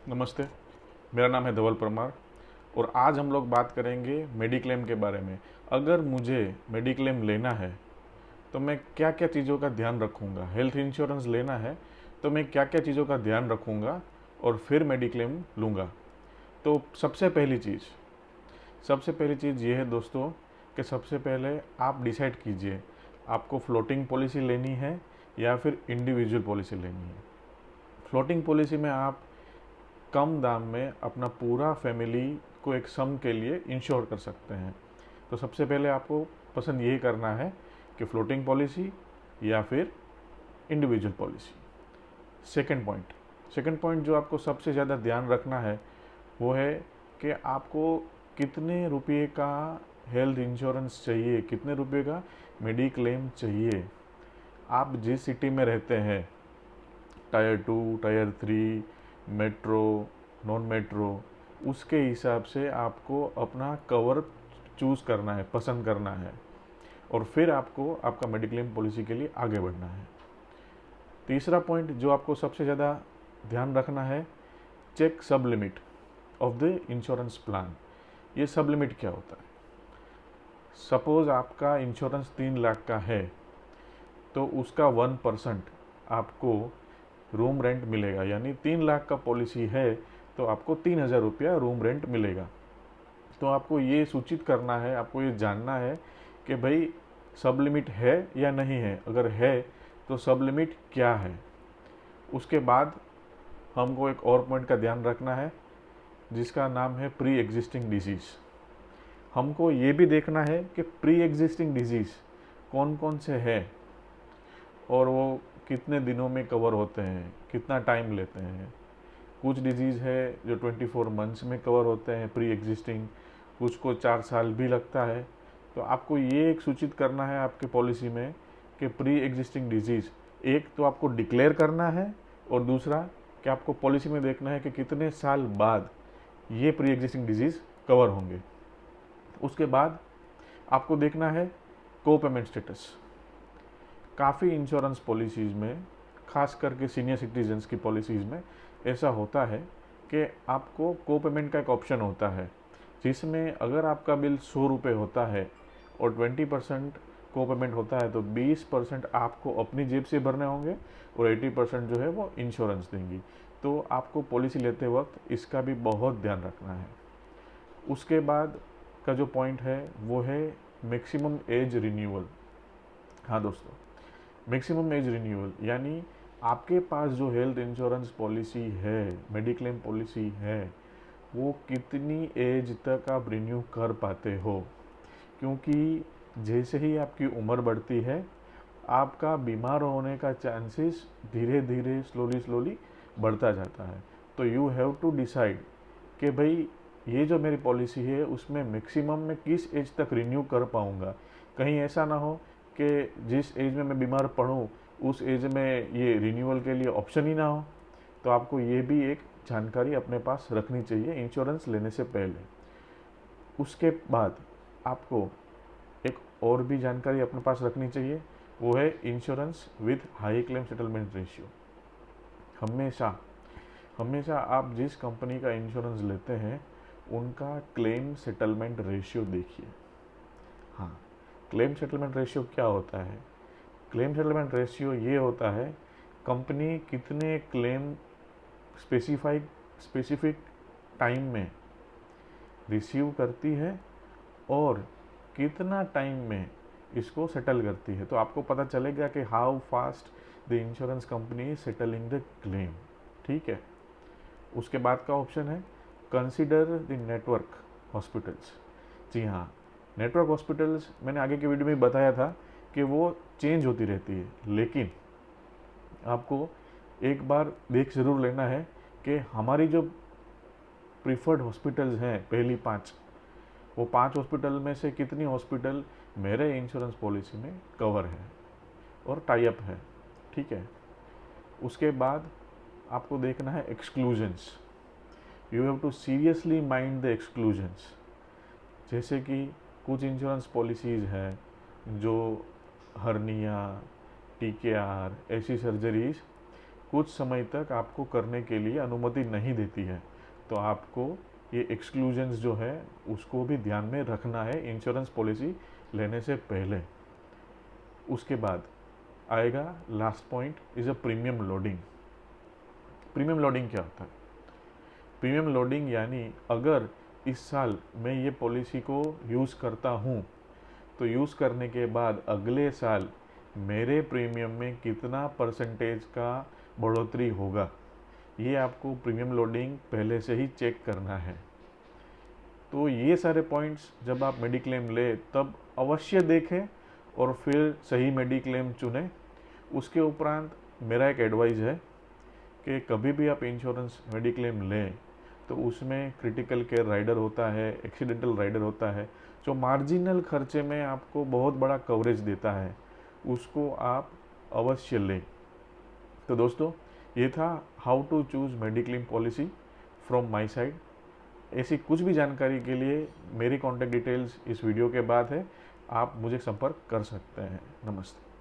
नमस्ते। मेरा नाम है धवल परमार और आज हम लोग बात करेंगे मेडिक्लेम के बारे में। अगर मुझे मेडिक्लेम लेना है तो मैं क्या क्या चीज़ों का ध्यान रखूँगा। हेल्थ इंश्योरेंस लेना है तो मैं क्या क्या चीज़ों का ध्यान रखूँगा और फिर मेडिक्लेम लूँगा। तो सबसे पहली चीज़ ये है दोस्तों कि सबसे पहले आप डिसाइड कीजिए आपको फ्लोटिंग पॉलिसी लेनी है या फिर इंडिविजुअल पॉलिसी लेनी है। फ्लोटिंग पॉलिसी में आप कम दाम में अपना पूरा फैमिली को एक सम के लिए इंश्योर कर सकते हैं। तो सबसे पहले आपको पसंद यही करना है कि फ्लोटिंग पॉलिसी या फिर इंडिविजुअल पॉलिसी। सेकंड पॉइंट जो आपको सबसे ज़्यादा ध्यान रखना है वो है कि आपको कितने रुपये का हेल्थ इंश्योरेंस चाहिए, कितने रुपये का मेडिक्लेम चाहिए। आप जिस सिटी में रहते हैं, tyre 2, tyre 3, metro, non metro, उसके हिसाब से आपको अपना कवर चूज़ करना है, पसंद करना है और फिर आपको आपका मेडिक्लेम पॉलिसी के लिए आगे बढ़ना है। तीसरा पॉइंट जो आपको सबसे ज़्यादा ध्यान रखना है, चेक सब limit of the insurance plan. ये सब लिमिट क्या होता है? सपोज़ आपका इंश्योरेंस 3 लाख का है तो उसका 1% आपको रूम रेंट मिलेगा। यानी 3 लाख का पॉलिसी है तो आपको 3,000 रुपया रूम रेंट मिलेगा। तो आपको ये सूचित करना है, आपको ये जानना है कि भाई सब लिमिट है या नहीं है। अगर है तो सब लिमिट क्या है। उसके बाद हमको एक और पॉइंट का ध्यान रखना है जिसका नाम है प्री एग्जिस्टिंग डिजीज़। हमको ये भी देखना है कि प्री एग्जिस्टिंग डिजीज़ कौन कौन से हैं और वो कितने दिनों में कवर होते हैं, कितना टाइम लेते हैं। कुछ डिजीज़ है जो 24 मंथ्स में कवर होते हैं प्री एग्जिस्टिंग, कुछ को 4 साल भी लगता है। तो आपको ये एक सूचित करना है आपके पॉलिसी में कि प्री एग्जिस्टिंग डिजीज़ एक तो आपको डिक्लेयर करना है और दूसरा कि आपको पॉलिसी में देखना है कि कितने साल बाद ये प्री एग्जिस्टिंग डिजीज़ कवर होंगे। उसके बाद आपको देखना है को पेमेंट स्टेटस। काफ़ी इंश्योरेंस पॉलिसीज़ में, खास करके सीनियर सिटीजन्स की पॉलिसीज़ में ऐसा होता है कि आपको को पेमेंट का एक ऑप्शन होता है जिसमें अगर आपका बिल 100 रुपये होता है और 20% को पेमेंट होता है तो 20% आपको अपनी जेब से भरने होंगे और 80% जो है वो इंश्योरेंस देंगी। तो आपको पॉलिसी लेते वक्त इसका भी बहुत ध्यान रखना है। उसके बाद का जो पॉइंट है वो है मैक्सिमम एज रिन्यूअल। हाँ दोस्तों, मैक्सिमम एज रिन्यूअल यानी आपके पास जो हेल्थ इंश्योरेंस पॉलिसी है, मेडिक्लेम पॉलिसी है, वो कितनी एज तक आप रिन्यू कर पाते हो। क्योंकि जैसे ही आपकी उम्र बढ़ती है आपका बीमार होने का चांसेस धीरे धीरे स्लोली बढ़ता जाता है। तो यू हैव टू डिसाइड कि भाई ये जो मेरी पॉलिसी है उसमें मैक्सिमम में किस एज तक रिन्यू कर पाऊँगा। कहीं ऐसा ना हो कि जिस एज में मैं बीमार पड़ूँ उस एज में ये रिन्यूअल के लिए ऑप्शन ही ना हो। तो आपको ये भी एक जानकारी अपने पास रखनी चाहिए इंश्योरेंस लेने से पहले। उसके बाद आपको एक और भी जानकारी अपने पास रखनी चाहिए, वो है insurance with high claim settlement ratio. हमेशा हमेशा आप जिस कंपनी का इंश्योरेंस लेते हैं उनका क्लेम सेटलमेंट रेशियो देखिए। हाँ, क्लेम सेटलमेंट रेशियो क्या होता है? क्लेम सेटलमेंट रेशियो ये होता है कंपनी कितने क्लेम स्पेसिफिक टाइम में रिसीव करती है और कितना टाइम में इसको सेटल करती है। तो आपको पता चलेगा कि how fast the insurance company is settling the claim. ठीक है। उसके बाद का ऑप्शन है कंसिडर द नेटवर्क हॉस्पिटल्स। जी हाँ, नेटवर्क हॉस्पिटल्स मैंने आगे के वीडियो में बताया था कि वो चेंज होती रहती है, लेकिन आपको एक बार देख ज़रूर लेना है कि हमारी जो प्रीफर्ड हॉस्पिटल्स हैं पहली 5, वो 5 हॉस्पिटल में से कितनी हॉस्पिटल मेरे इंश्योरेंस पॉलिसी में कवर है और टाई अप है। ठीक है। उसके बाद आपको देखना है exclusions. You have to seriously mind the exclusions. जैसे कि कुछ इंश्योरेंस पॉलिसीज़ हैं जो हर्निया, टीकेआर ऐसी सर्जरीज कुछ समय तक आपको करने के लिए अनुमति नहीं देती है। तो आपको ये एक्सक्लूजन्स जो है उसको भी ध्यान में रखना है इंश्योरेंस पॉलिसी लेने से पहले। उसके बाद आएगा last point is a premium loading. Premium loading क्या होता है? प्रीमियम लोडिंग यानी अगर इस साल मैं ये पॉलिसी को यूज़ करता हूँ तो यूज़ करने के बाद अगले साल मेरे प्रीमियम में कितना परसेंटेज का बढ़ोतरी होगा, ये आपको प्रीमियम लोडिंग पहले से ही चेक करना है। तो ये सारे पॉइंट्स जब आप मेडिक्लेम ले तब अवश्य देखें और फिर सही मेडिक्लेम चुनें। उसके उपरांत मेरा एक एडवाइस है कि कभी भी आप इंश्योरेंस मेडिक्लेम लें तो उसमें क्रिटिकल केयर राइडर होता है, एक्सीडेंटल राइडर होता है, जो मार्जिनल खर्चे में आपको बहुत बड़ा कवरेज देता है, उसको आप अवश्य लें। तो दोस्तों, ये था how to choose mediclaim policy from my side. ऐसी कुछ भी जानकारी के लिए मेरी कॉन्टैक्ट डिटेल्स इस वीडियो के बाद है, आप मुझे संपर्क कर सकते हैं। नमस्ते।